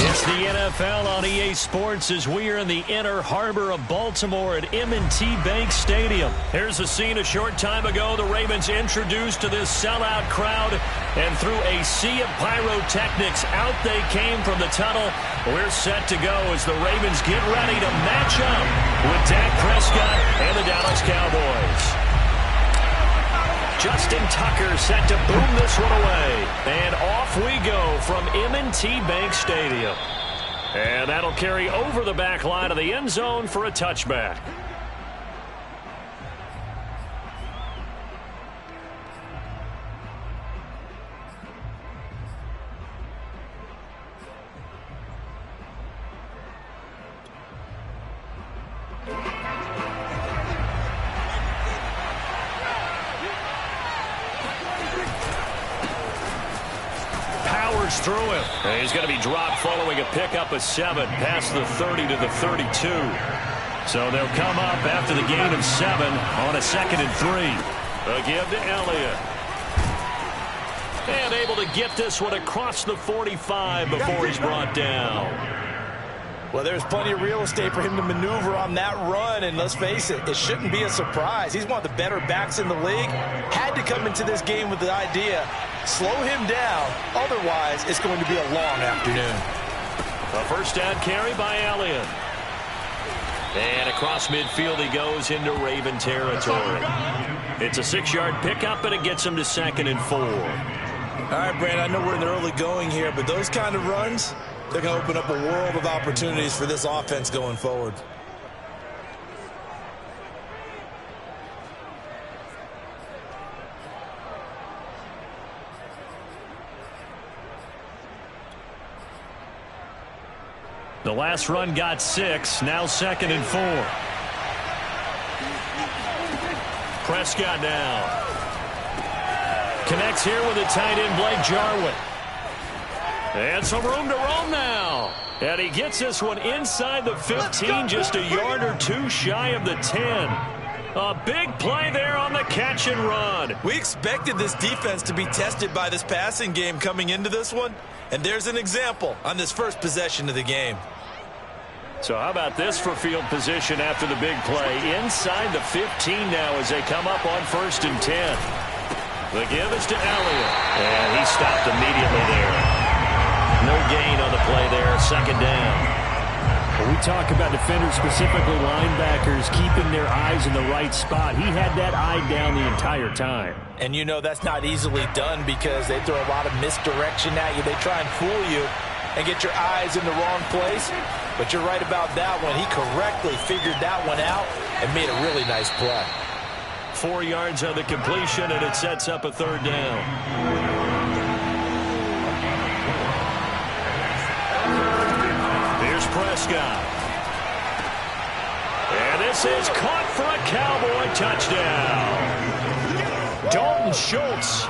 It's the NFL on EA Sports as we are in the inner harbor of Baltimore at M&T Bank Stadium. Here's a scene a short time ago. The Ravens introduced to this sellout crowd, and through a sea of pyrotechnics, out they came from the tunnel. We're set to go as the Ravens get ready to match up with Dak Prescott and the Dallas Cowboys. Justin Tucker set to boom this one away. And off we go from M&T Bank Stadium. And that'll carry over the back line of the end zone for a touchback. Through him. And he's going to be dropped following a pickup of 7 past the 30 to the 32. So they'll come up after the gain of 7 on a 2nd and 3. A give to Elliott. And able to get this one across the 45 before he's brought down. Well, there's plenty of real estate for him to maneuver on that run, and let's face it, it shouldn't be a surprise. He's one of the better backs in the league. Had to come into this game with the idea, slow him down, otherwise it's going to be a long afternoon. A first down carry by Elliott. And across midfield he goes into Raven territory. It's a 6-yard pickup, and it gets him to 2nd and 4. All right, Brandon, I know we're in the early going here, but those kind of runs, they're going to open up a world of opportunities for this offense going forward. The last run got 6, now 2nd and 4. Prescott now. Connects here with the tight end, Blake Jarwin. And some room to roam now. And he gets this one inside the 15, just a yard or 2 shy of the 10. A big play there on the catch and run. We expected this defense to be tested by this passing game coming into this one. And there's an example on this first possession of the game. So how about this for field position after the big play? Inside the 15 now as they come up on 1st and 10. The give is to Elliott. And he stopped immediately there. No gain on the play there, 2nd down. When we talk about defenders, specifically linebackers, keeping their eyes in the right spot. He had that eye down the entire time. And you know that's not easily done because they throw a lot of misdirection at you. They try and fool you and get your eyes in the wrong place. But you're right about that one. He correctly figured that one out and made a really nice play. 4 yards on the completion, and it sets up a 3rd down. Prescott. And this is caught for a Cowboy touchdown. Dalton Schultz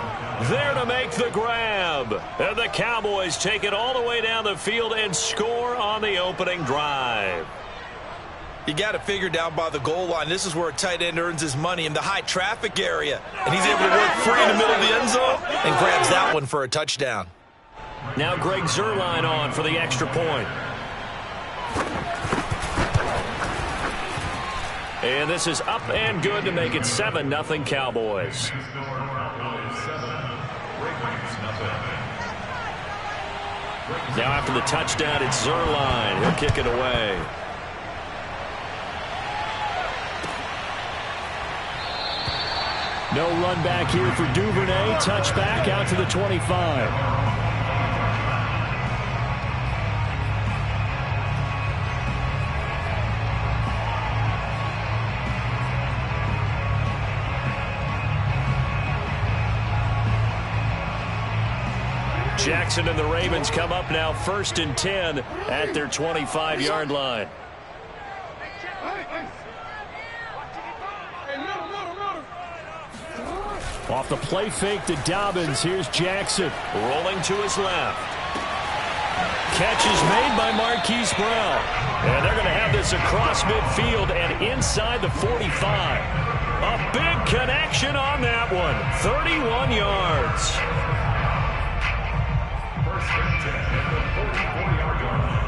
there to make the grab. And the Cowboys take it all the way down the field and score on the opening drive. You got to figure down by the goal line. This is where a tight end earns his money in the high traffic area. And he's able to work free in the middle of the end zone and grabs that one for a touchdown. Now Greg Zuerlein on for the extra point. And this is up and good to make it 7-0 Cowboys. Now after the touchdown, it's Zuerlein. He'll kick it away. No run back here for Duvernay. Touchback out to the 25. Jackson and the Ravens come up now 1st and 10 at their 25-yard line. Off the play fake to Dobbins. Here's Jackson. Rolling to his left. Catch is made by Marquise Brown. And they're going to have this across midfield and inside the 45. A big Traction on that one. 31 yards. First and 10 at the 44-yard line.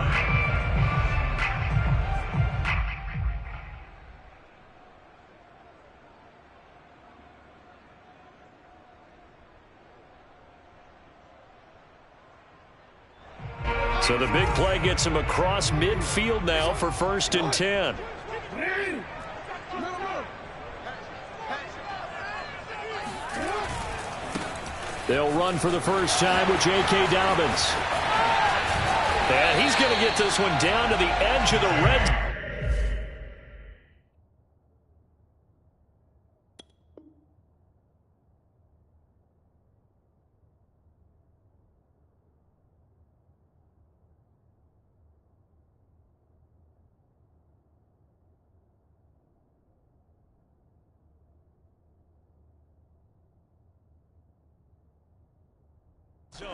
So the big play gets him across midfield now for 1st and 10. They'll run for the first time with J.K. Dobbins. And he's going to get this one down to the edge of the red zone.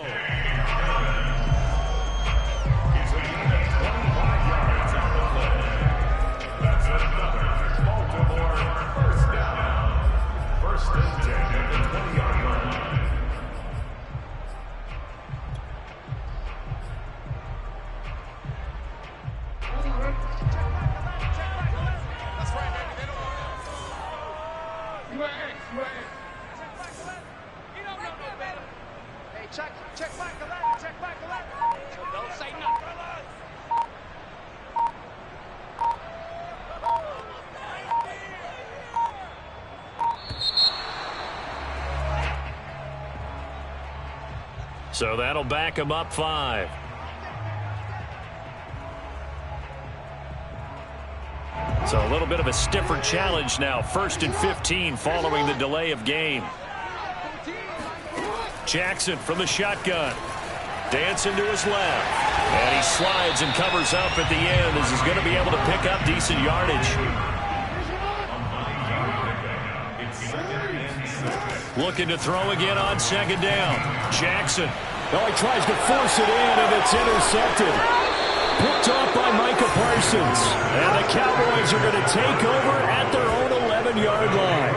So that'll back him up 5. So a little bit of a stiffer challenge now. 1st and 15 following the delay of game. Jackson from the shotgun. Dancing to his left. And he slides and covers up at the end as he's going to be able to pick up decent yardage. Looking to throw again on 2nd down. Jackson. Oh, he tries to force it in, and it's intercepted. Picked off by Micah Parsons. And the Cowboys are going to take over at their own 11-yard line.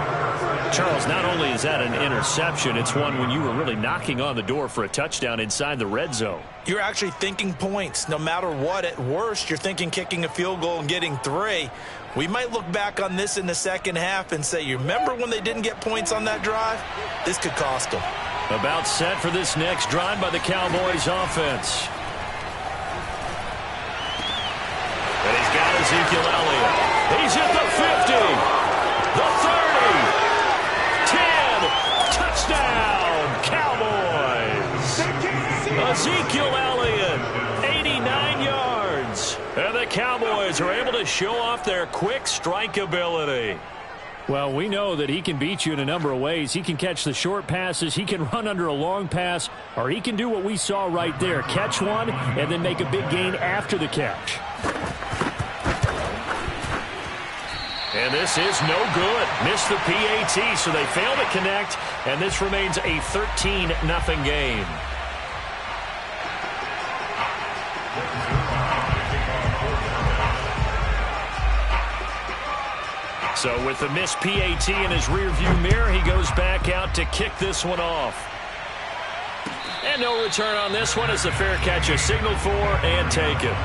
Charles, not only is that an interception, it's one when you were really knocking on the door for a touchdown inside the red zone. You're actually thinking points. No matter what, at worst, you're thinking kicking a field goal and getting 3. We might look back on this in the second half and say, you remember when they didn't get points on that drive? This could cost them. About set for this next drive by the Cowboys offense. And he's got Ezekiel Elliott. He's at the 50, the 30. Touchdown, Cowboys. Ezekiel Elliott, 89 yards. And the Cowboys are able to show off their quick strike ability. Well, we know that he can beat you in a number of ways. He can catch the short passes, he can run under a long pass, or he can do what we saw right there, catch one and then make a big gain after the catch. And this is no good. Missed the PAT, so they fail to connect, and this remains a 13-0 game. So with the missed PAT in his rearview mirror, he goes back out to kick this one off. And no return on this one as the fair catch is signaled for and taken.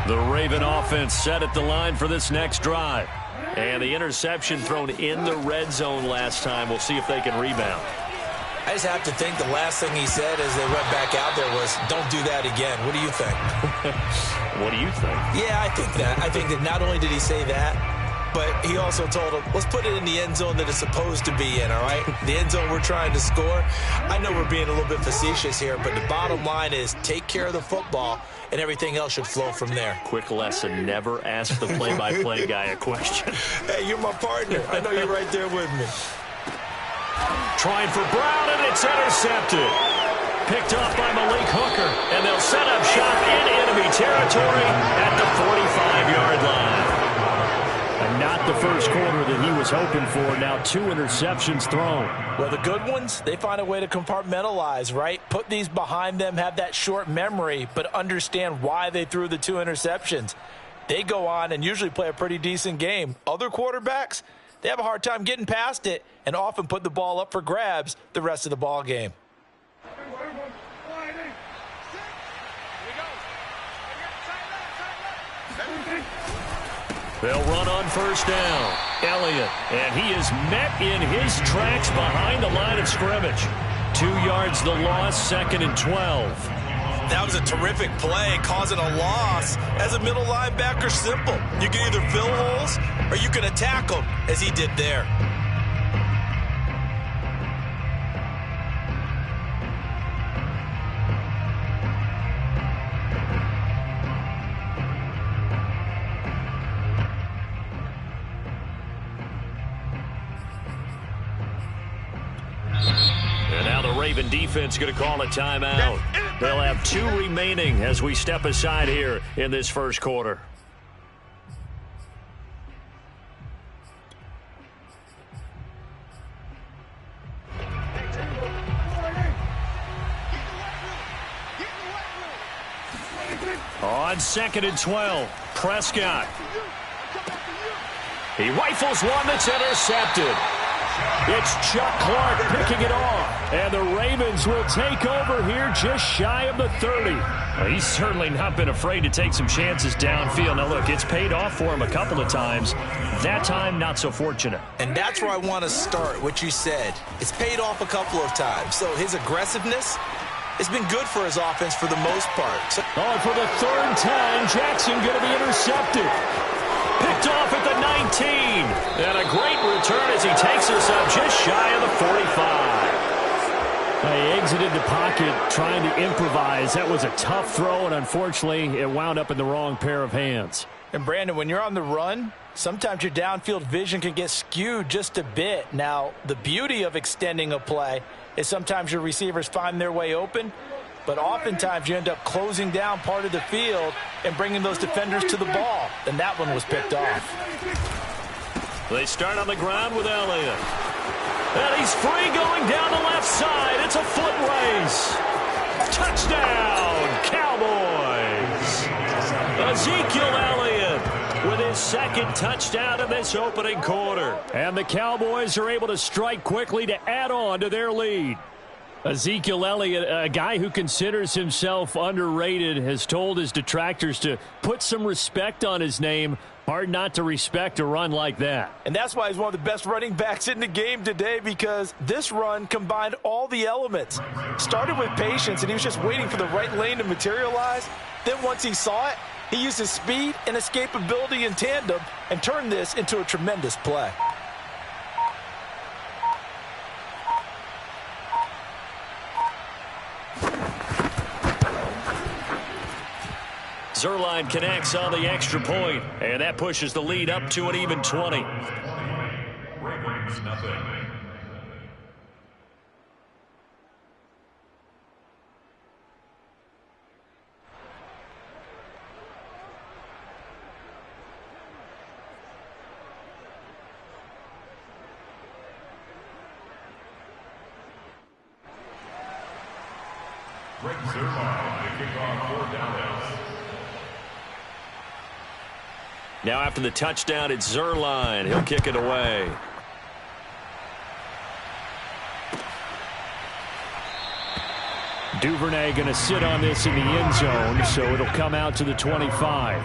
The Raven offense set at the line for this next drive. And the interception thrown in the red zone last time. We'll see if they can rebound. I just have to think the last thing he said as they went back out there was, don't do that again. What do you think? What do you think? Yeah, I think that. I think that not only did he say that, but he also told him, let's put it in the end zone that it's supposed to be in, all right? The end zone we're trying to score. I know we're being a little bit facetious here, but the bottom line is take care of the football, and everything else should flow from there. Quick lesson, never ask the play-by-play guy a question. Hey, you're my partner. I know you're right there with me. Trying for Brown, and it's intercepted. Picked off by Malik Hooker, and they'll set up shop in enemy territory at the 45-yard line. A not the first quarter that he was hoping for. Now 2 interceptions thrown. Well, the good ones, they find a way to compartmentalize, right? Put these behind them, have that short memory, but understand why they threw the 2 interceptions. They go on and usually play a pretty decent game. Other quarterbacks, they have a hard time getting past it and often put the ball up for grabs the rest of the ball game. They'll run on first down. Elliott, and he is met in his tracks behind the line of scrimmage. 2 yards the loss, 2nd and 12. That was a terrific play, causing a loss. As a middle linebacker, simple. You can either fill holes or you can attack them, as he did there. And now the Raven defense going to call a timeout. They'll have 2 remaining as we step aside here in this first quarter. On 2nd and 12, Prescott. He rifles one that's intercepted. It's Chuck Clark picking it off. And the Ravens will take over here just shy of the 30. Well, he's certainly not been afraid to take some chances downfield. Now, look, it's paid off for him a couple of times. That time, not so fortunate. And that's where I want to start, what you said. It's paid off a couple of times. So his aggressiveness has been good for his offense for the most part. For the 3rd time, Jackson going to be intercepted. Picked off at the 19. And a great return as he takes us up just shy of the 45. He exited the pocket trying to improvise. That was a tough throw, and unfortunately, it wound up in the wrong pair of hands. And, Brandon, when you're on the run, sometimes your downfield vision can get skewed just a bit. Now, the beauty of extending a play is sometimes your receivers find their way open, but oftentimes you end up closing down part of the field and bringing those defenders to the ball. And that one was picked off. They start on the ground with Elliott. And he's free going down the left side. It's a foot race. Touchdown, Cowboys. Ezekiel Elliott with his 2nd touchdown in this opening quarter. And the Cowboys are able to strike quickly to add on to their lead. Ezekiel Elliott, a guy who considers himself underrated, has told his detractors to put some respect on his name. Hard not to respect a run like that. And that's why he's one of the best running backs in the game today, because this run combined all the elements. Started with patience, and he was just waiting for the right lane to materialize. Then once he saw it, he used his speed and escapability in tandem and turned this into a tremendous play. Zerline connects on the extra point, and that pushes the lead up to an even 20. Ravens, nothing. Rick Zerline, the kickoff for Dallas. Now after the touchdown, it's Zerline. He'll kick it away. Duvernay going to sit on this in the end zone, so it'll come out to the 25.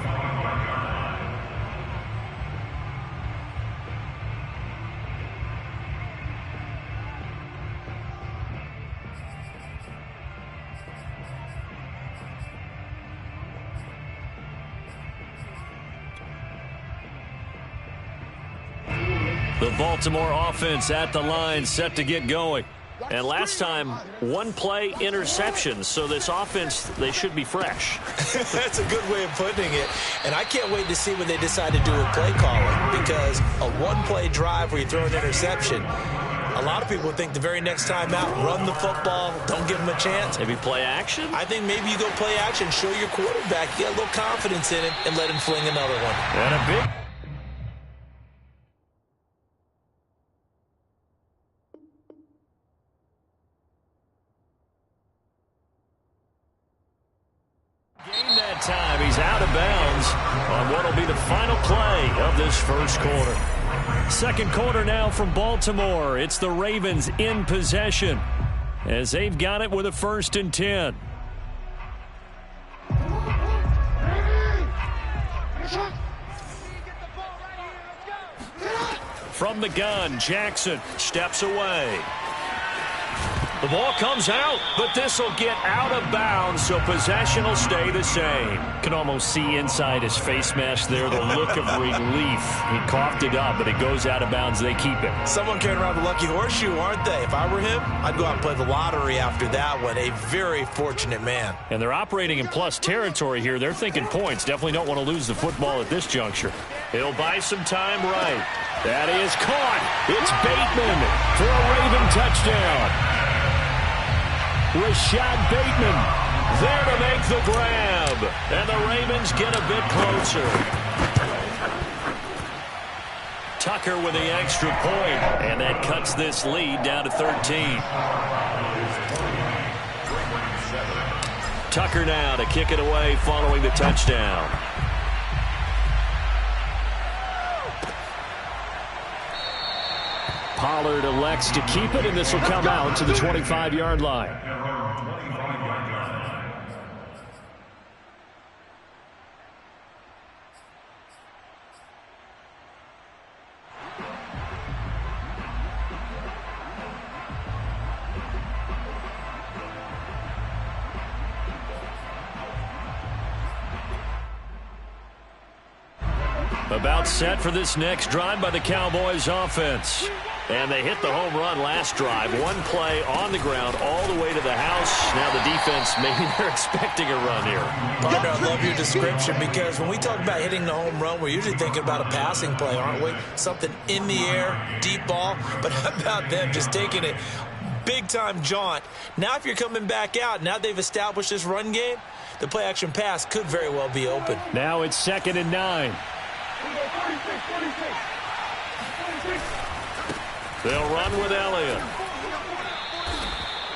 The Baltimore offense at the line, set to get going. And last time, 1 play interception. So this offense, they should be fresh. That's a good way of putting it. And I can't wait to see when they decide to do a play calling, because a 1-play drive where you throw an interception, a lot of people think the very next time out, run the football, don't give them a chance. Maybe play action? I think maybe you go play action, show your quarterback, get a little confidence in it, and let him fling another one. And a big that time, he's out of bounds on what will be the final play of this first quarter. Second quarter now from Baltimore. It's the Ravens in possession as they've got it with a 1st and 10. From the gun, Jackson steps away. The ball comes out, but this will get out of bounds, so possession will stay the same. Can almost see inside his face mask there the look of relief. He coughed it up, but it goes out of bounds. They keep it. Someone carrying around the lucky horseshoe, aren't they? If I were him, I'd go out and play the lottery after that one. A very fortunate man. And they're operating in plus territory here. They're thinking points. Definitely don't want to lose the football at this juncture. He'll buy some time right. That is caught. It's Bateman for a Raven touchdown. Rashad Bateman there to make the grab. And the Ravens get a bit closer. Tucker with the extra point. And that cuts this lead down to 13. Tucker now to kick it away following the touchdown. Pollard elects to keep it, and this will come out to the 25-yard line. About set for this next drive by the Cowboys offense. And they hit the home run last drive. One play on the ground all the way to the house. Now the defense, maybe they're expecting a run here. Partner, I love your description because when we talk about hitting the home run, we're usually thinking about a passing play, aren't we? Something in the air, deep ball. But how about them just taking it big-time jaunt? Now if you're coming back out, now they've established this run game, the play-action pass could very well be open. Now it's 2nd and 9. They'll run with Elliott.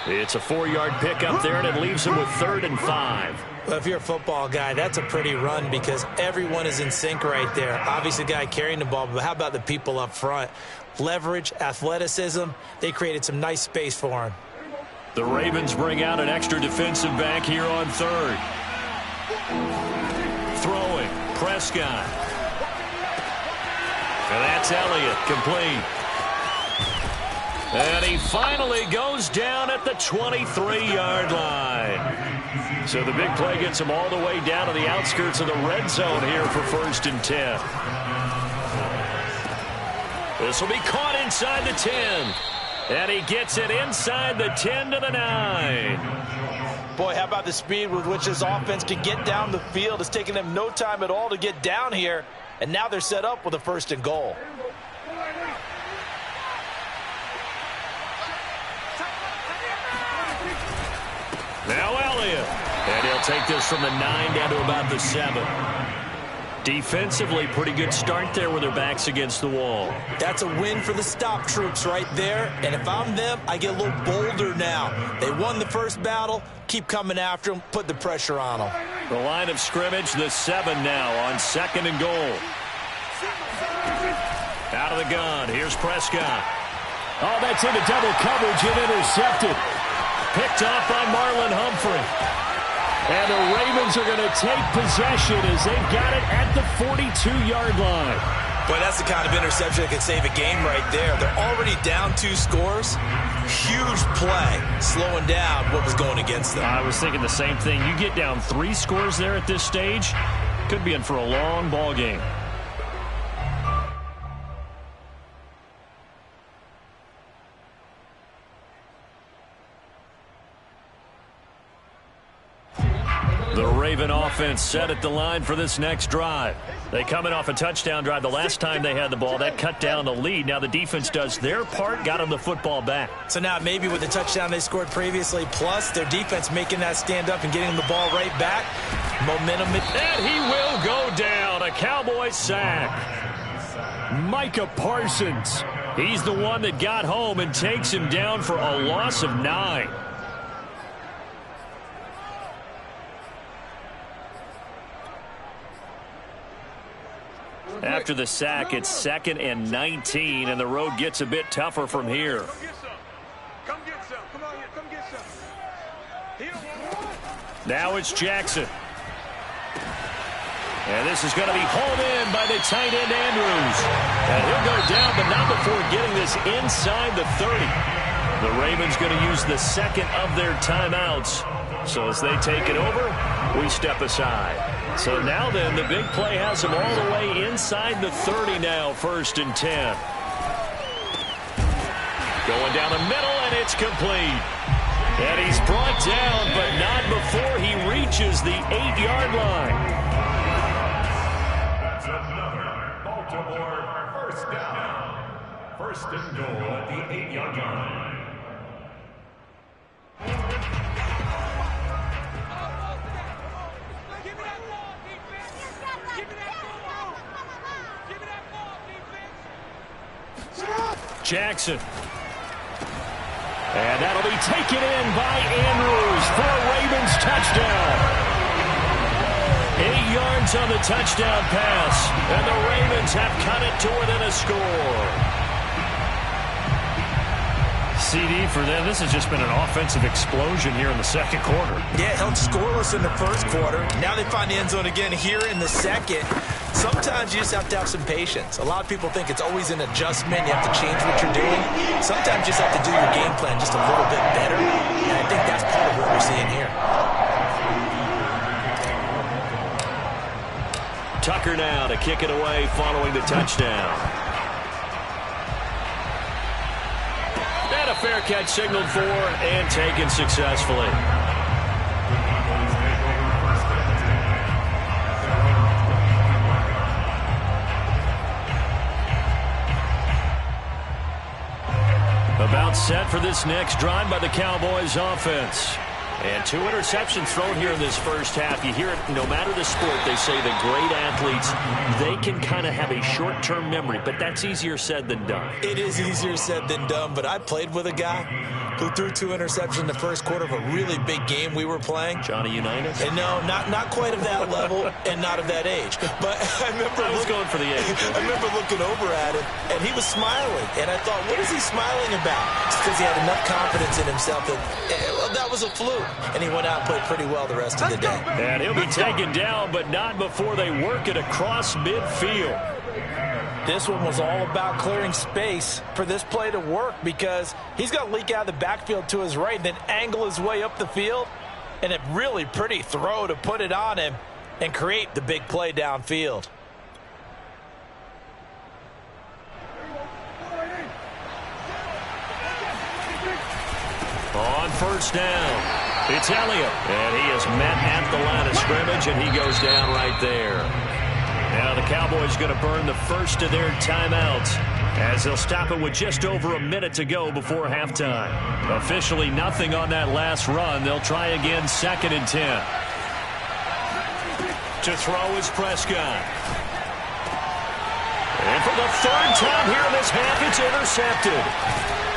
It's a 4-yard pickup there, and it leaves him with 3rd and 5. Well, if you're a football guy, that's a pretty run because everyone is in sync right there. Obviously, the guy carrying the ball, but how about the people up front? Leverage, athleticism, they created some nice space for him. The Ravens bring out an extra defensive back here on 3rd. Throwing, Prescott. And that's Elliott, complete. And he finally goes down at the 23-yard line. So the big play gets him all the way down to the outskirts of the red zone here for 1st and 10. This will be caught inside the 10. And he gets it inside the 10 to the 9. Boy, how about the speed with which this offense can get down the field? It's taking them no time at all to get down here. And now they're set up with a 1st and goal. Now Elliott. And he'll take this from the 9 down to about the 7. Defensively, pretty good start there with their backs against the wall. That's a win for the stop troops right there. And if I'm them, I get a little bolder now. They won the first battle. Keep coming after them. Put the pressure on them. The line of scrimmage, the 7 now on 2nd and goal. Out of the gun. Here's Prescott. Oh, that's into double coverage and intercepted. Picked off by Marlon Humphrey. And the Ravens are going to take possession as they've got it at the 42-yard line. Boy, that's the kind of interception that could save a game right there. They're already down 2 scores. Huge play, slowing down what was going against them. I was thinking the same thing. You get down 3 scores there at this stage, could be in for a long ball game. The Raven offense set at the line for this next drive. They coming off a touchdown drive the last time they had the ball. That cut down the lead. Now the defense does their part, got them the football back. So now maybe with the touchdown they scored previously, plus their defense making that stand up and getting them the ball right back. Momentum. And he will go down. A Cowboy sack. Micah Parsons. He's the one that got home and takes him down for a loss of 9. After the sack, it's 2nd and 19, and the road gets a bit tougher from here. Come get some. Come on here. Come get some. Now it's Jackson. And this is going to be hauled in by the tight end, Andrews. And he'll go down, but not before getting this inside the 30. The Ravens going to use the second of their timeouts. So as they take it over, we step aside. So now then, the big play has them all the way inside the 30 now, 1st and 10. Going down the middle, and it's complete. And he's brought down, but not before he reaches the 8-yard line. That's another Baltimore first down. 1st and goal at the 8-yard line. Jackson. And that'll be taken in by Andrews for a Ravens touchdown. 8 yards on the touchdown pass. And the Ravens have cut it to within a score. CD for them. This has just been an offensive explosion here in the 2nd quarter. Yeah, held scoreless in the 1st quarter. Now they find the end zone again here in the 2nd. Sometimes you just have to have some patience. A lot of people think it's always an adjustment. You have to change what you're doing. Sometimes you just have to do your game plan just a little bit better. And I think that's part of what we're seeing here. Tucker now to kick it away following the touchdown. And a fair catch signaled for and taken successfully. About set for this next drive by the Cowboys offense. And 2 interceptions thrown here in this 1st half. You hear it no matter the sport. They say the great athletes, they can kind of have a short-term memory, but that's easier said than done. It is easier said than done, but I played with a guy who threw 2 interceptions in the 1st quarter of a really big game we were playing. Johnny Unitas? And no, not quite of that level and not of that age. But I remember going for the age. I remember looking over at him, and he was smiling. And I thought, what is he smiling about? It's because he had enough confidence in himself that, well, that was a fluke. And he went out and played pretty well the rest of the day. And he'll be taken down, but not before they work it across midfield. This one was all about clearing space for this play to work because he's going to leak out of the backfield to his right and then angle his way up the field. And a really pretty throw to put it on him and create the big play downfield. On 1st down, it's Elliott. And he is met at the line of scrimmage, and he goes down right there. Now the Cowboys going to burn the first of their timeouts as they'll stop it with just over a minute to go before halftime. Officially nothing on that last run. They'll try again 2nd and 10. To throw is Prescott. And for the 3rd time here in this half, it's intercepted.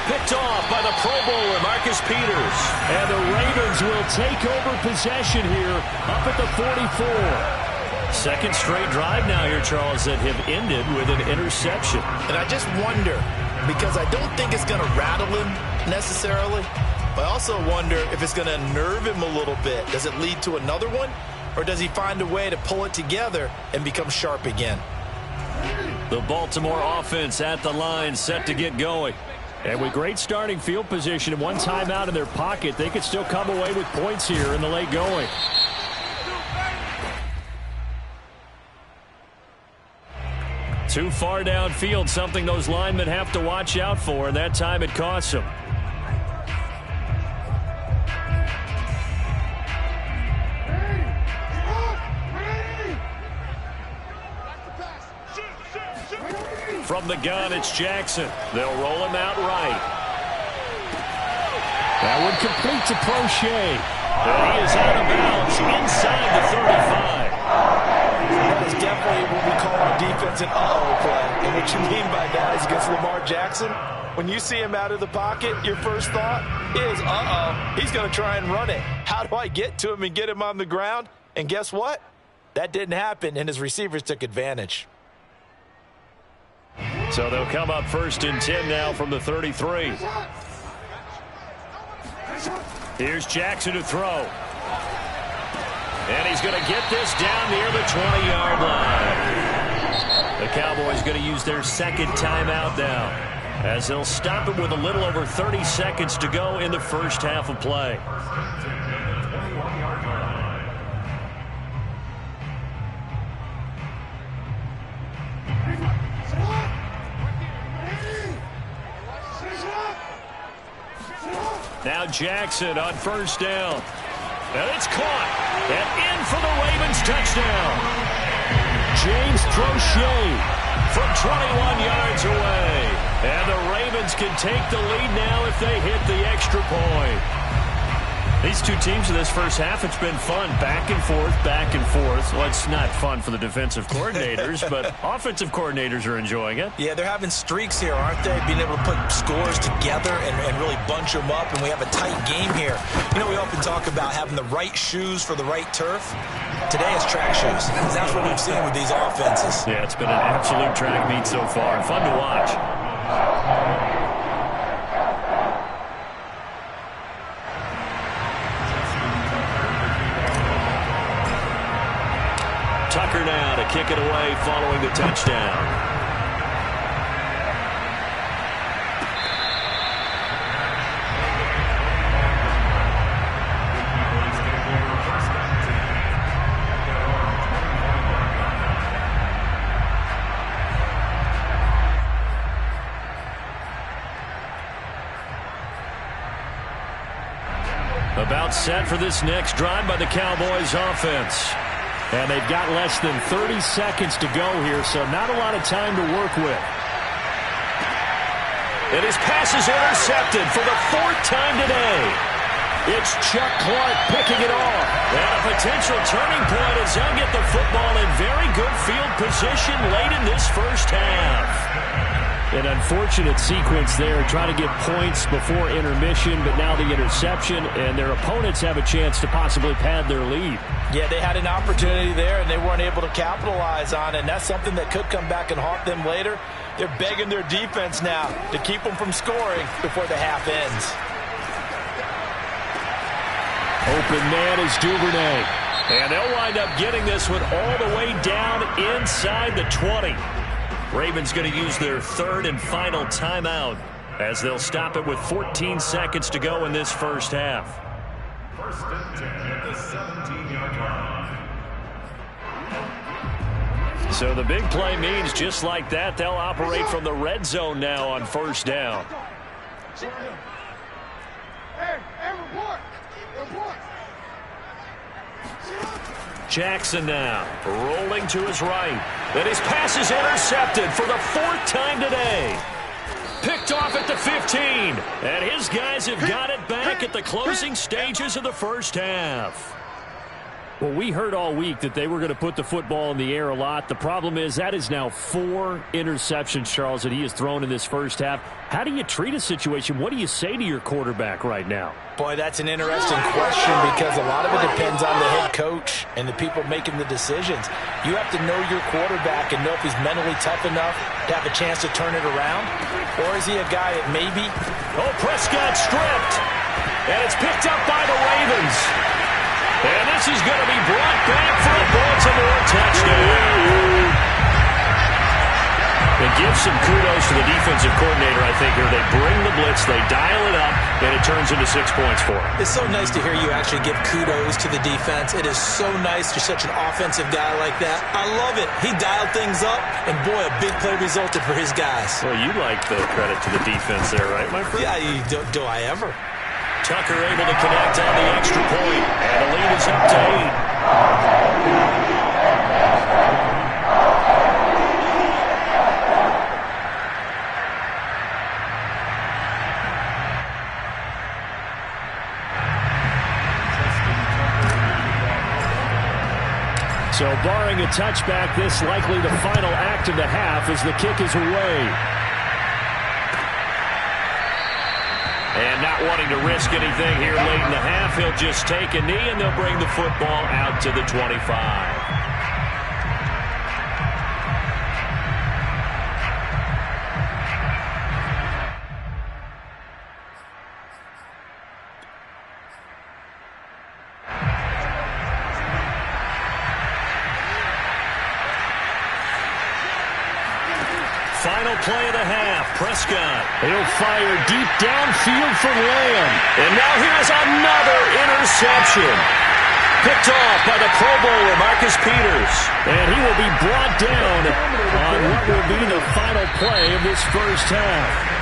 Picked off by the Pro Bowler, Marcus Peters. And the Ravens will take over possession here up at the 44. 2nd straight drive now here, Charles, that have ended with an interception. And I just wonder, because I don't think it's going to rattle him necessarily, but I also wonder if it's going to nerve him a little bit. Does it lead to another one, or does he find a way to pull it together and become sharp again? The Baltimore offense at the line, set to get going. And with great starting field position and one timeout in their pocket, they could still come away with points here in the late going. Too far downfield, something those linemen have to watch out for, and that time it costs them. From the gun, it's Jackson. They'll roll him out right. That one complete to Prochet. And he is out of bounds inside the 35. That is definitely what we call on defense an uh-oh play. And what you mean by that is against Lamar Jackson, when you see him out of the pocket, your first thought is, uh-oh, he's going to try and run it. How do I get to him and get him on the ground? And guess what? That didn't happen, and his receivers took advantage. So they'll come up 1st and 10 now from the 33. Here's Jackson to throw. And he's going to get this down near the 20-yard line. The Cowboys going to use their second timeout now, as they'll stop it with a little over 30 seconds to go in the first half of play. Now Jackson on 1st down. And it's caught. And in for the Ravens touchdown. James Prochet from 21 yards away. And the Ravens can take the lead now if they hit the extra point. These two teams in this first half, it's been fun. Back and forth, back and forth. Well, it's not fun for the defensive coordinators, but offensive coordinators are enjoying it. Yeah, they're having streaks here, aren't they? Being able to put scores together and really bunch them up, and we have a tight game here. You know, we often talk about having the right shoes for the right turf. Today it's track shoes. That's what we've seen with these offenses. Yeah, it's been an absolute track meet so far. Fun to watch. Tucker now to kick it away following the touchdown. About set for this next drive by the Cowboys offense. And they've got less than 30 seconds to go here, so not a lot of time to work with. And his pass is intercepted for the 4th time today. It's Chuck Clark picking it off. And a potential turning point as they'll get the football in very good field position late in this first half. An unfortunate sequence there, trying to get points before intermission, but now the interception, and their opponents have a chance to possibly pad their lead. Yeah, they had an opportunity there, and they weren't able to capitalize on it, and that's something that could come back and haunt them later. They're begging their defense now to keep them from scoring before the half ends. Open man is Duvernay, and they'll wind up getting this one all the way down inside the 20. Ravens going to use their 3rd and final timeout as they'll stop it with 14 seconds to go in this first half. 1st and 10 at the 17-yard line. So the big play means just like that, they'll operate from the red zone now on 1st down. Jackson now rolling to his right. And his pass is intercepted for the 4th time today. Picked off at the 15. And his guys have got it back at the closing stages of the first half. Well, we heard all week that they were going to put the football in the air a lot. The problem is that is now 4 interceptions, Charles, that he has thrown in this first half. How do you treat a situation? What do you say to your quarterback right now? Boy, that's an interesting question because a lot of it depends on the head coach and the people making the decisions. You have to know your quarterback and know if he's mentally tough enough to have a chance to turn it around. Or is he a guy that maybe... Oh, Prescott stripped. And it's picked up by the Ravens. And this is going to be brought back for a Baltimore touchdown. It gives some kudos to the defensive coordinator, I think, here. They bring the blitz, they dial it up, and it turns into 6 points for them. It's so nice to hear you actually give kudos to the defense. It is so nice. You're such an offensive guy like that. I love it. He dialed things up, and boy, a big play resulted for his guys. Well, you like the credit to the defense there, right, my friend? Yeah, do I ever? Tucker able to connect on the extra point, and the lead is up to 8. So barring a touchback, this likely the final act of the half as the kick is away. And not wanting to risk anything here late in the half, he'll just take a knee and they'll bring the football out to the 25. final play of the half. Prescott. He'll fire deep downfield for Lamb. And now here's another interception. Picked off by the Pro Bowler, Marcus Peters. And he will be brought down on what will be the final play of this first half.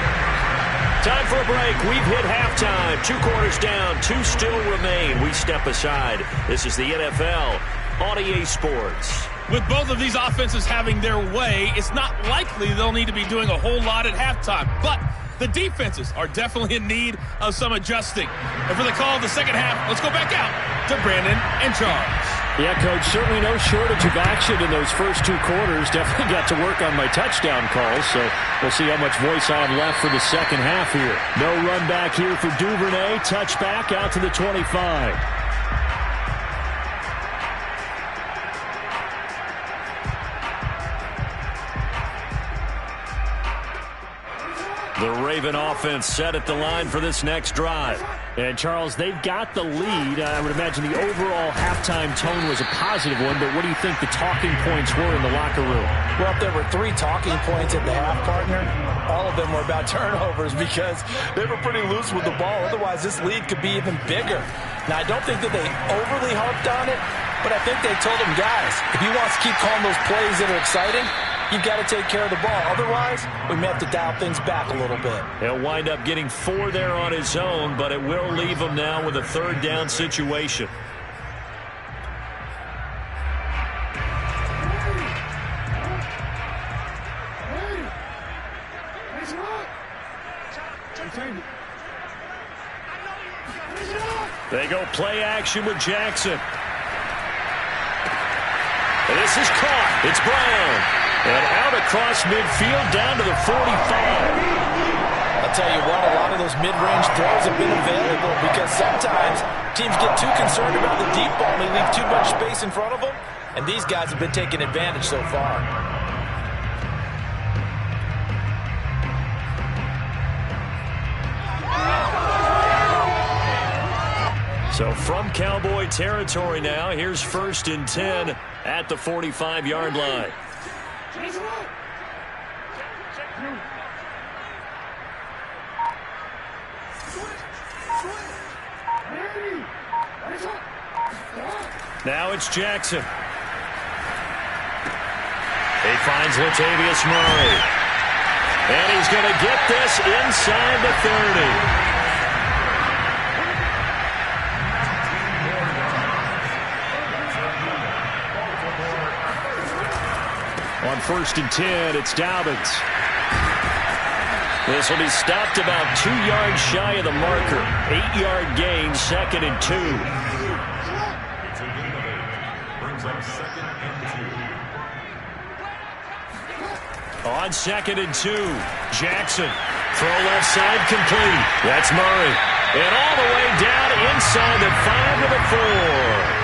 Time for a break. We've hit halftime. 2 quarters down, 2 still remain. We step aside. This is the NFL on EA Sports. With both of these offenses having their way, it's not likely they'll need to be doing a whole lot at halftime. But the defenses are definitely in need of some adjusting. And for the call of the second half, let's go back out to Brandon and Charles. Yeah, Coach, certainly no shortage of action in those first 2 quarters. Definitely got to work on my touchdown calls, so we'll see how much voice I have left for the second half here. No run back here for Duvernay. Touchback out to the 25. The Raven offense set at the line for this next drive. And, Charles, they've got the lead. I would imagine the overall halftime tone was a positive one, but what do you think the talking points were in the locker room? Well, if there were 3 talking points at the half, partner, all of them were about turnovers because they were pretty loose with the ball. Otherwise, this lead could be even bigger. Now, I don't think that they overly harped on it, but I think they told them, guys, if you want to keep calling those plays that are exciting, you've got to take care of the ball. Otherwise, we may have to dial things back a little bit. He'll wind up getting 4 there on his own, but it will leave him now with a 3rd down situation. They go play action with Jackson. And this is caught. It's Brown. And out across midfield down to the 45. I'll tell you what, a lot of those mid-range throws have been available because sometimes teams get too concerned about the deep ball and they leave too much space in front of them. And these guys have been taking advantage so far. So from Cowboy territory now, here's 1st and 10 at the 45-yard line. Now it's Jackson. He finds Latavius Murray. And he's going to get this inside the 30. On 1st and 10, it's Dobbins. This will be stopped about 2 yards shy of the marker. 8-yard gain, 2nd and 2. Brings up 2nd and 2. On 2nd and 2, Jackson. Throw left side complete. That's Murray. And all the way down inside the 5 to the 4.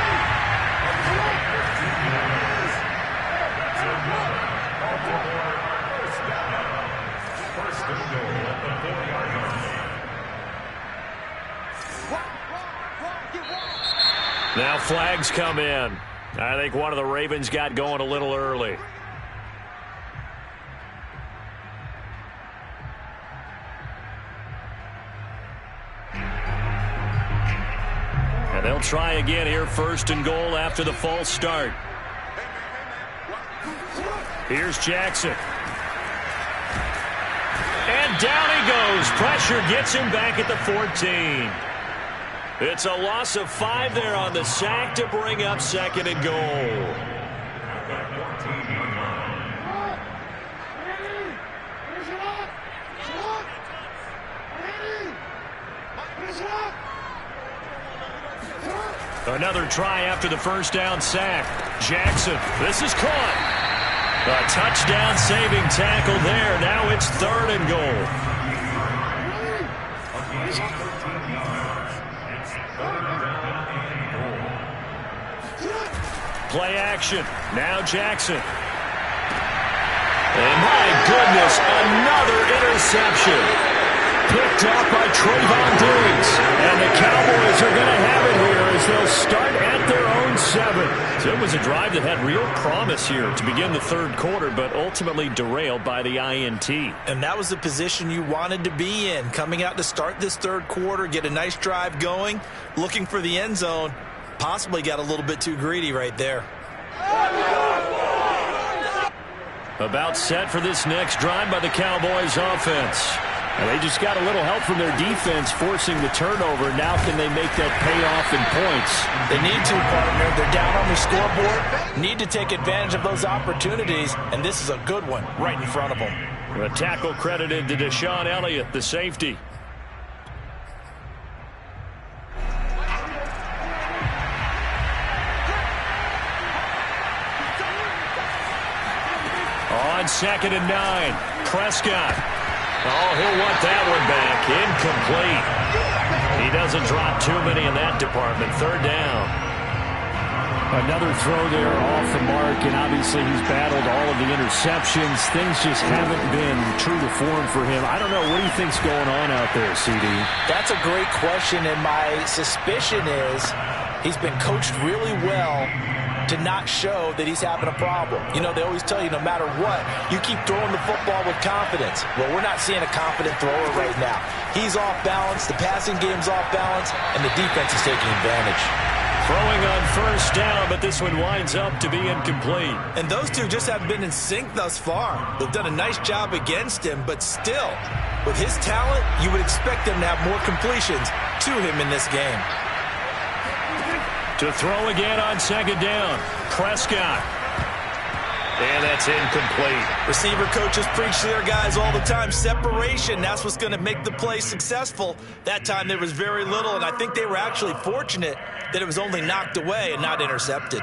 Now flags come in. I think one of the Ravens got going a little early. And they'll try again here, 1st and goal after the false start. Here's Jackson. And down he goes. Pressure gets him back at the 14. It's a loss of 5 there on the sack to bring up 2nd and goal. Another try after the 1st down sack. Jackson, this is caught. A touchdown saving tackle there. Now it's 3rd and goal. Play action. Now Jackson. And my goodness, another interception. Picked up by Trayvon Diggs. And the Cowboys are going to have it here as they'll start at their own 7. So it was a a drive that had real promise here to begin the third quarter, but ultimately derailed by the INT. And that was the position you wanted to be in, coming out to start this third quarter, get a nice drive going, looking for the end zone. Possibly got a little bit too greedy right there. About set for this next drive by the Cowboys offense. And they just got a little help from their defense forcing the turnover. Now can they make that pay off in points? They need to, partner. They're down on the scoreboard. Need to take advantage of those opportunities. And this is a good one right in front of them. A tackle credited to Deshaun Elliott, the safety. On 2nd and 9, Prescott. Oh, he'll want that one back. Incomplete. He doesn't drop too many in that department. 3rd down. Another throw there off the mark, and obviously he's battled all of the interceptions. Things just haven't been true to form for him. I don't know. What do you think's going on out there, CD? That's a great question, and my suspicion is he's been coached really well to not show that he's having a problem. You know, they always tell you no matter what, you keep throwing the football with confidence. Well, we're not seeing a confident thrower right now. He's off balance, the passing game's off balance, and the defense is taking advantage. Throwing on 1st down, but this one winds up to be incomplete. And those two just haven't been in sync thus far. They've done a nice job against him, but still, with his talent, you would expect him to have more completions to him in this game. To throw again on 2nd down, Prescott. And that's incomplete. Receiver coaches preach to their guys all the time. Separation, that's what's going to make the play successful. That time there was very little, and I think they were actually fortunate that it was only knocked away and not intercepted.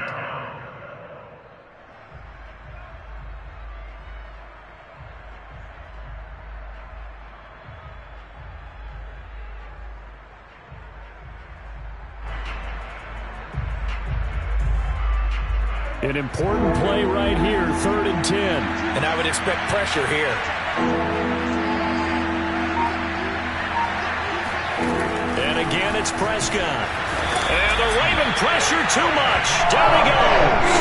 An important play right here, 3rd and 10. And I would expect pressure here. And again, it's Prescott. And the Raven pressure too much. Down he goes.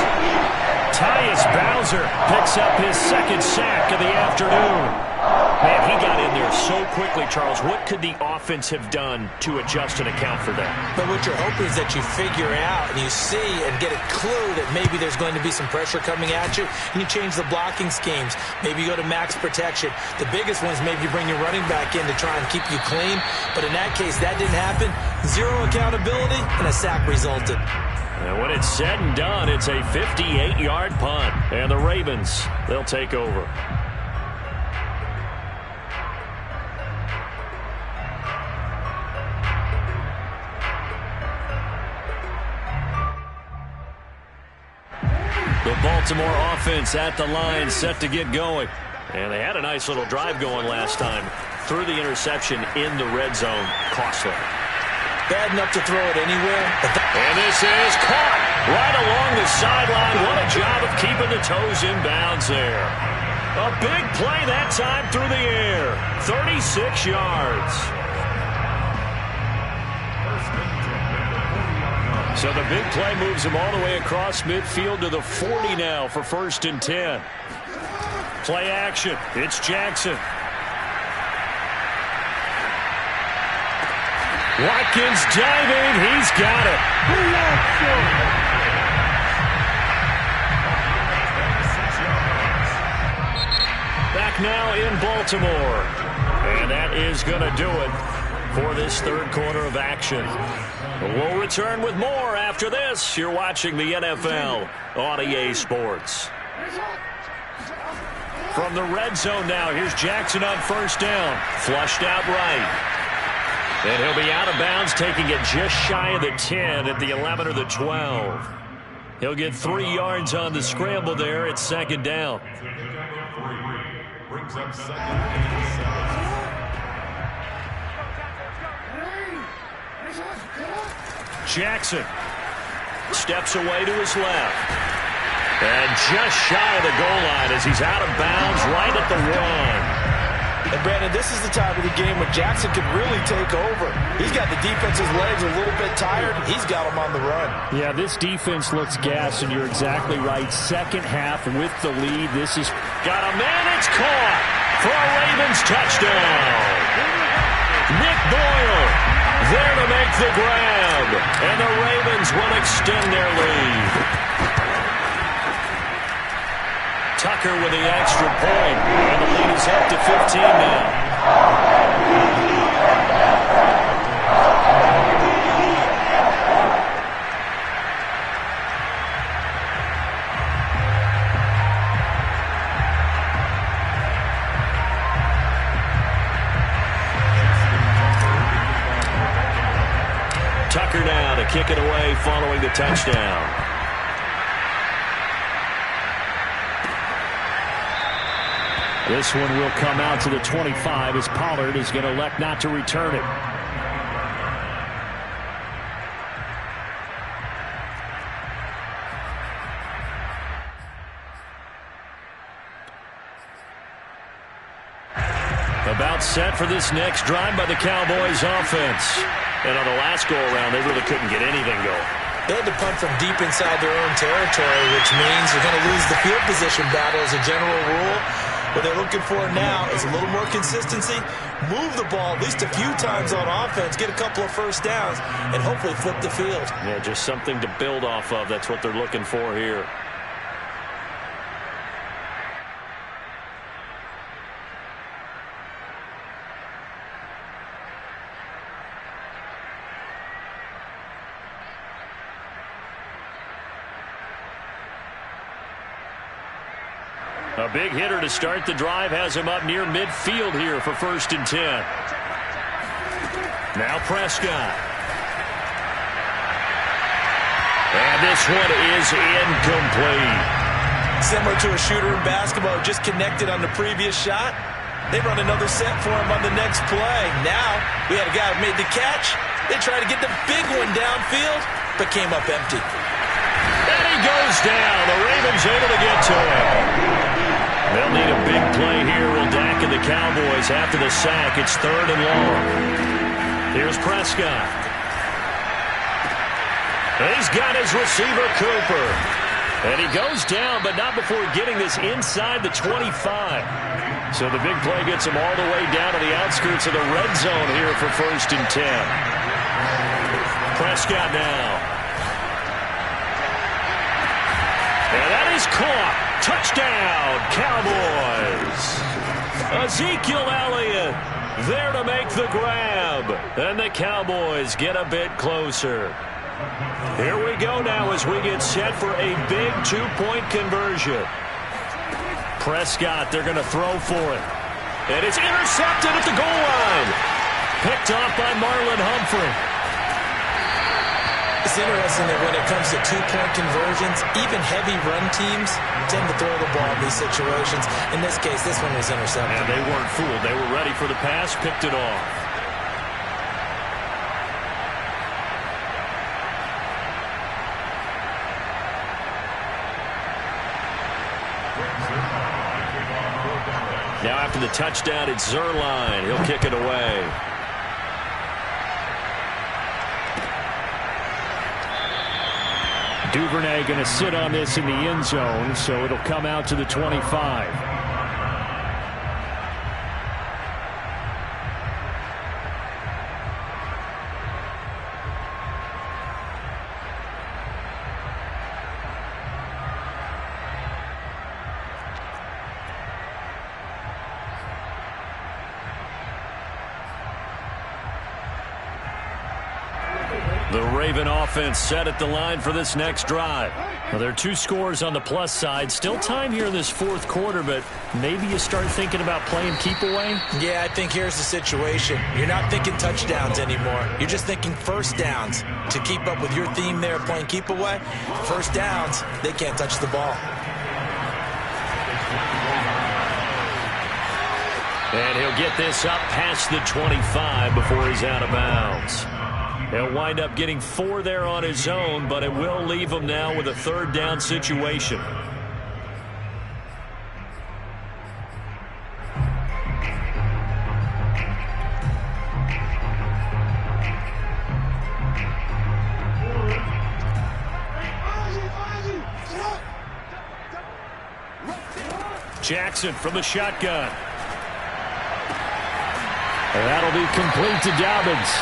Tyus Bowser picks up his 2nd sack of the afternoon. Man, he got in there so quickly, Charles. What could the offense have done to adjust and account for that? But what you're hoping is that you figure out and you see and get a clue that maybe there's going to be some pressure coming at you, and you change the blocking schemes. Maybe you go to max protection. The biggest one is maybe you bring your running back in to try and keep you clean. But in that case, that didn't happen. Zero accountability, and a sack resulted. And when it's said and done, it's a 58-yard punt. And the Ravens, they'll take over. The Baltimore offense at the line, set to get going. And they had a nice little drive going last time. Threw the interception in the red zone. Costly. Bad enough to throw it anywhere. And this is caught right along the sideline. What a job of keeping the toes in bounds there. A big play that time through the air. 36 yards. So the big play moves him all the way across midfield to the 40 now for 1st and 10. Play action. It's Jackson. Watkins diving. He's got it. Back now in Baltimore. And that is going to do it for this 3rd quarter of action. We'll return with more after this. You're watching the NFL on EA Sports. From the red zone now, here's Jackson on 1st down. Flushed out right. And he'll be out of bounds, taking it just shy of the 10 at the 11 or the 12. He'll get 3 yards on the scramble there at 2nd down. Brings up 2nd and 7. Jackson steps away to his left. And just shy of the goal line as he's out of bounds right at the 1. And Brandon, this is the time of the game when Jackson can really take over. He's got the defense's legs a little bit tired. He's got them on the run. Yeah, this defense looks gassed, and you're exactly right. Second half with the lead. This is got a man. It's caught for a Ravens touchdown. Nick Boyle there to make the grab, and the Ravens will extend their lead. Tucker with the extra point, and the lead is up to 15 now. Tucker now to kick it away following the touchdown. This one will come out to the 25 as Pollard is going to elect not to return it. About set for this next drive by the Cowboys offense. And on the last go-around, they really couldn't get anything going. They had to punt from deep inside their own territory, which means they're going to lose the field position battle as a general rule. What they're looking for now is a little more consistency, move the ball at least a few times on offense, get a couple of first downs, and hopefully flip the field. Yeah, just something to build off of. That's what they're looking for here. A big hitter to start the drive has him up near midfield here for 1st and 10. Now Prescott. And this one is incomplete. Similar to a shooter in basketball who just connected on the previous shot. They run another set for him on the next play. Now we had a guy who made the catch. They tried to get the big one downfield, but came up empty. And he goes down. The Ravens able to get to him. They'll need a big play here. Will Dak and the Cowboys after the sack. It's 3rd and long. Here's Prescott. He's got his receiver, Cooper. And he goes down, but not before getting this inside the 25. So the big play gets him all the way down to the outskirts of the red zone here for 1st and 10. Prescott now. And that is caught. Touchdown, Cowboys. Ezekiel Elliott there to make the grab. And the Cowboys get a bit closer. Here we go now as we get set for a big 2-point conversion. Prescott, they're going to throw for it. And it's intercepted at the goal line. Picked off by Marlon Humphrey. It's interesting that when it comes to 2-point conversions, even heavy run teams tend to throw the ball in these situations. In this case, this one was intercepted. And they weren't fooled. They were ready for the pass, picked it off. Now after the touchdown, it's Zuerlein. He'll kick it away. Duvernay going to sit on this in the end zone, so it'll come out to the 25. The Raven offense set at the line for this next drive. Well, there are 2 scores on the plus side. Still time here in this 4th quarter, but maybe you start thinking about playing keep away? Yeah, I think here's the situation. You're not thinking touchdowns anymore. You're just thinking first downs. To keep up with your theme there, playing keep away, first downs, they can't touch the ball. And he'll get this up past the 25 before he's out of bounds. He'll wind up getting 4 there on his own, but it will leave him now with a 3rd down situation. Jackson from the shotgun. And that'll be complete to Dobbins.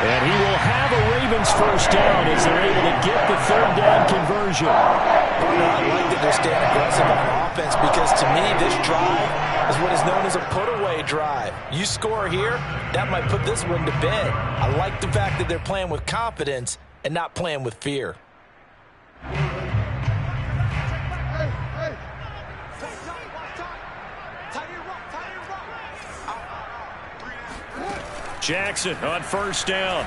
And he will have a Ravens first down as they're able to get the third down conversion. I like that they're staying aggressive on offense because to me this drive is what is known as a put-away drive. You score here, that might put this one to bed. I like the fact that they're playing with confidence and not playing with fear. Jackson on first down.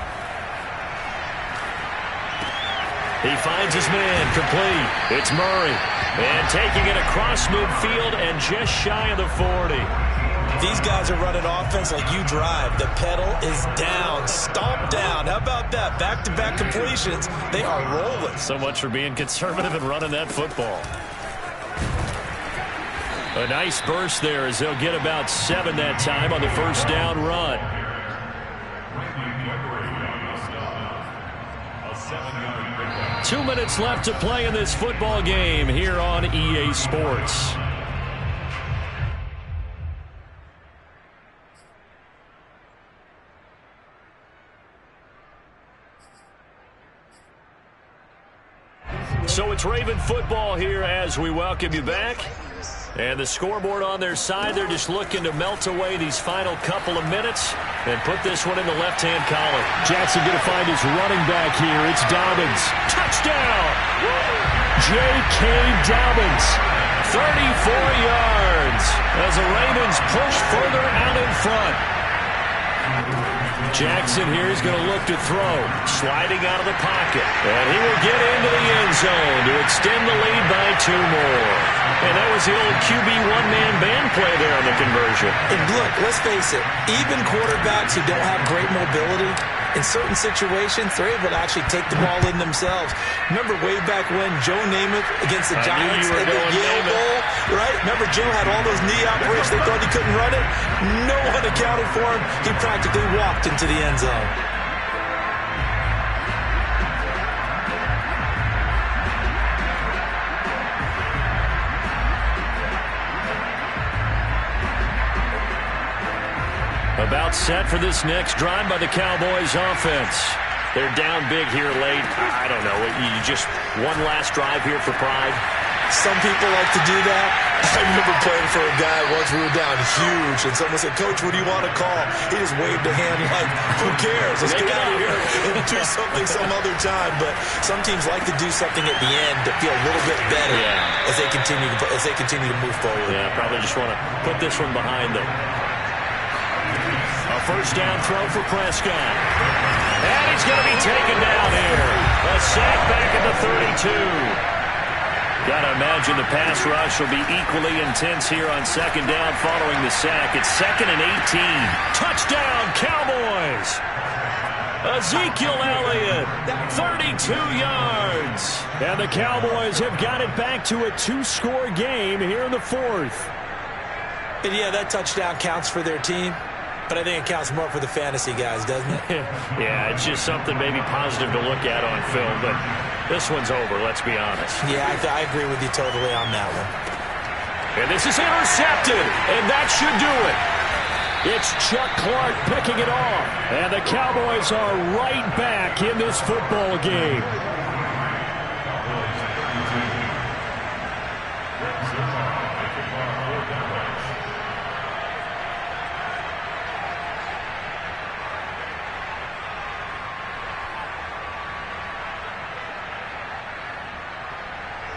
He finds his man complete. It's Murray. And taking it across midfield and just shy of the 40. These guys are running offense like you drive. The pedal is down. Stomp down. How about that? Back-to-back completions. They are rolling. So much for being conservative and running that football. A nice burst there as they'll get about 7 that time on the first down run. 2 minutes left to play in this football game here on EA Sports. So it's Raven football here as we welcome you back. And the scoreboard on their side, they're just looking to melt away these final couple of minutes and put this one in the left-hand column. Jackson going to find his running back here. It's Dobbins. Touchdown! J.K. Dobbins, 34 yards as the Ravens push further out in front. Jackson here is going to look to throw, sliding out of the pocket. And he will get into the end zone to extend the lead by 2 more. And that was the old QB one-man band play there on the conversion. And look, let's face it, even quarterbacks who don't have great mobility, in certain situations, they're able to actually take the ball in themselves. Remember way back when Joe Namath against the Giants at the Yale Bowl, right? Remember Joe had all those knee operations. They thought he couldn't run it. No one accounted for him. He practically walked into the end zone. About set for this next drive by the Cowboys offense. They're down big here late. I don't know. You just one last drive here for pride. Some people like to do that. I remember playing for a guy once. We were down huge, and someone said, "Coach, what do you want to call?" He just waved a hand like, "Who cares? Let's get out of here and do something some other time." But some teams like to do something at the end to feel a little bit better as they continue to move forward. Yeah, probably just want to put this one behind them. A first down throw for Prescott. And he's going to be taken down here. A sack back at the 32. Got to imagine the pass rush will be equally intense here on second down following the sack. It's 2nd and 18. Touchdown, Cowboys. Ezekiel Elliott, 32 yards. And the Cowboys have got it back to a 2-score game here in the 4th. And yeah, that touchdown counts for their team. But I think it counts more for the fantasy guys, doesn't it? Yeah, it's just something maybe positive to look at on film, but this one's over, let's be honest. Yeah, I agree with you totally on that one. And this is intercepted, and that should do it. It's Chuck Clark picking it off, and the Cowboys are right back in this football game.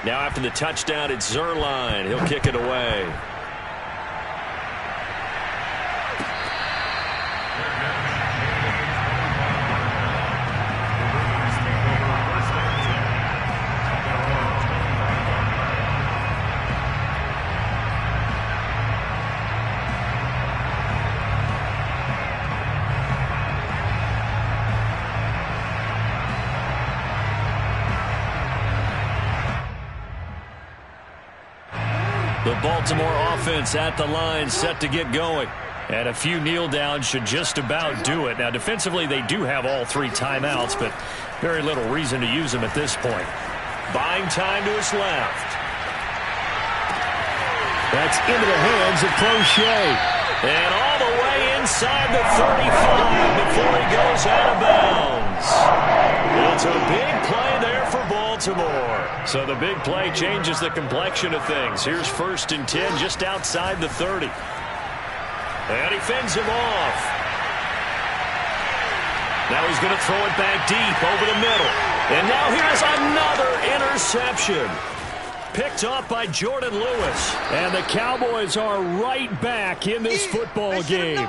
Now after the touchdown, it's Zerline. He'll kick it away. The Baltimore offense at the line, set to get going. And a few kneel downs should just about do it. Now, defensively, they do have all 3 timeouts, but very little reason to use them at this point. Buying time to his left. That's into the hands of Crochet. And all the way inside the 35 before he goes out of bounds. It's a big play there for Baltimore. So the big play changes the complexion of things. Here's 1st and 10 just outside the 30. And he fends him off. Now he's going to throw it back deep over the middle. And now here's another interception. Picked off by Jordan Lewis. And the Cowboys are right back in this football game.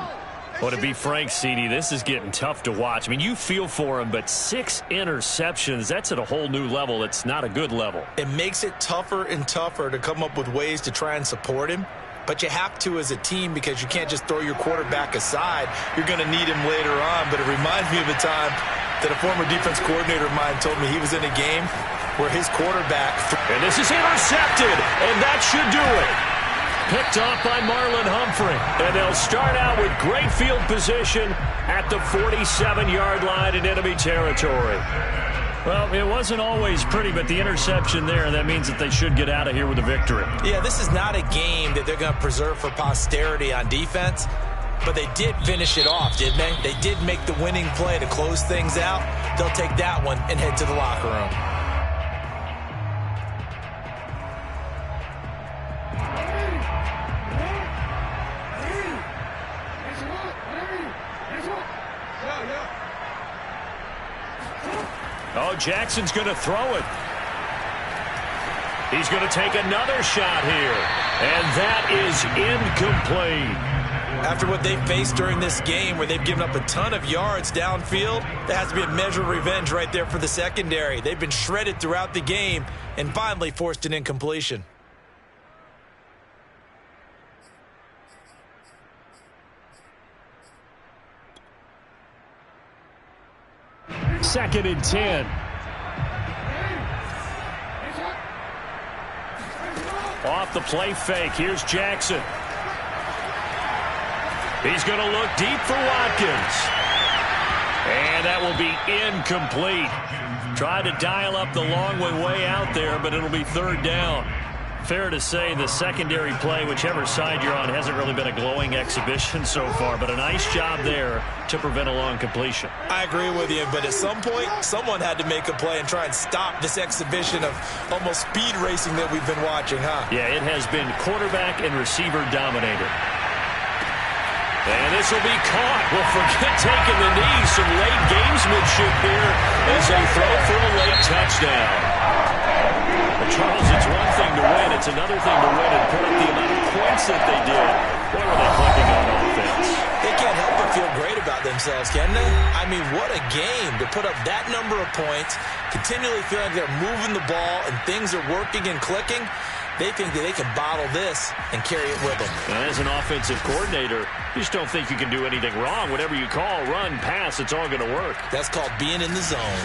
Well, to be frank, CD, this is getting tough to watch. I mean, you feel for him, but 6 interceptions, that's at a whole new level. It's not a good level. It makes it tougher and tougher to come up with ways to try and support him. But you have to as a team because you can't just throw your quarterback aside. You're going to need him later on. But it reminds me of a time that a former defense coordinator of mine told me he was in a game where his quarterback... And this is intercepted, and that should do it. Picked off by Marlon Humphrey. And they'll start out with great field position at the 47-yard line in enemy territory. Well, it wasn't always pretty, but the interception there, that means that they should get out of here with a victory. Yeah, this is not a game that they're going to preserve for posterity on defense, but they did finish it off, didn't they? They did make the winning play to close things out. They'll take that one and head to the locker room. Oh, Jackson's going to throw it. He's going to take another shot here. And that is incomplete. After what they faced during this game where they've given up a ton of yards downfield, there has to be a measure of revenge right there for the secondary. They've been shredded throughout the game and finally forced an incompletion. Second and 10. Off the play fake. Here's Jackson. He's going to look deep for Watkins. And that will be incomplete. Tried to dial up the long way out there, but it'll be 3rd down. Fair to say the secondary play, whichever side you're on, hasn't really been a glowing exhibition so far, but a nice job there to prevent a long completion. I agree with you, but at some point, someone had to make a play and try and stop this exhibition of almost speed racing that we've been watching, huh? Yeah, it has been quarterback and receiver dominated. And this will be caught. Well, forget taking the knee. Some late gamesmanship here as they throw for a late touchdown. But Charles, it's one thing to win. It's another thing to win and put up the amount of points that they did. What were they clicking on offense? They can't help but feel great about themselves, can they? I mean, what a game to put up that number of points, continually feel like they're moving the ball and things are working and clicking. They think that they can bottle this and carry it with them. And as an offensive coordinator, you just don't think you can do anything wrong. Whatever you call, run, pass, it's all going to work. That's called being in the zone.